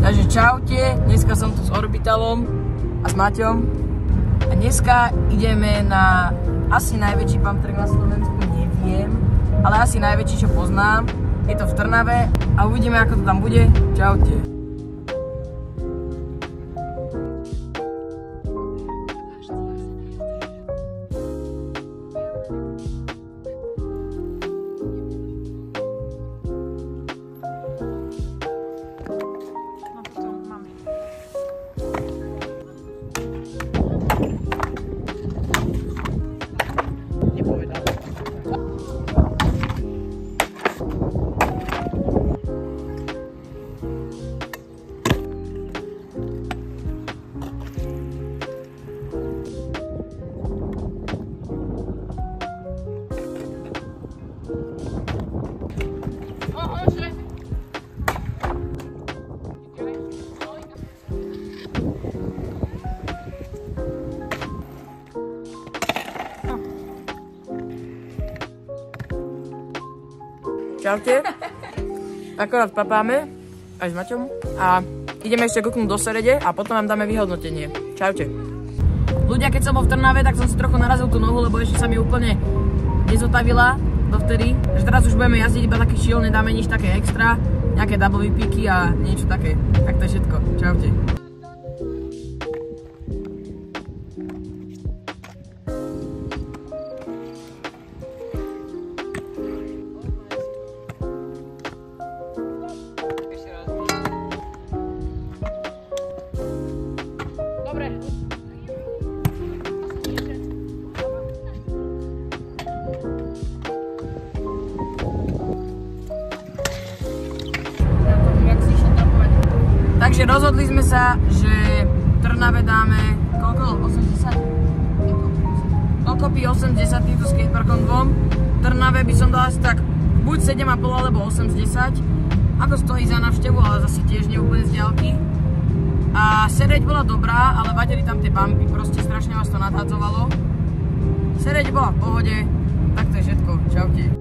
Takže čaute, dneska som tu s Orbitalom a s Maťom. A dneska ideme na asi najväčší pumptrack na Slovensku, neviem, ale asi najväčší, čo poznám. Je to v Trnave a uvidíme, ako to tam bude. Čaute. Čaute. Akorát papáme aj s Maťom a ideme ešte kúknúť do Serede a potom vám dáme vyhodnotenie. Čaute. Ľudia, keď som bol v Trnave, tak som si trochu narazil tú nohu, lebo ešte sa mi úplne nezotavila dovtedy. Takže teraz už budeme jazdiť iba taký chill, nedáme nič také extra, nejaké double výpiky a niečo také. Tak to je všetko. Čaute. Takže rozhodli sme sa, že v Trnave dáme koľko? 80? Dokopy 80 týmto skateparkom dvom. V Trnave by som dal asi tak buď 7,5 alebo 8 z 10. Ako stojí za návštevu, ale zase tiež nie úplne z diaľky. A Sereď bola dobrá, ale vadili tam tie bumpy, proste strašne vás to nadhadzovalo. Sereď bola v pohode, tak to je všetko. Čaute.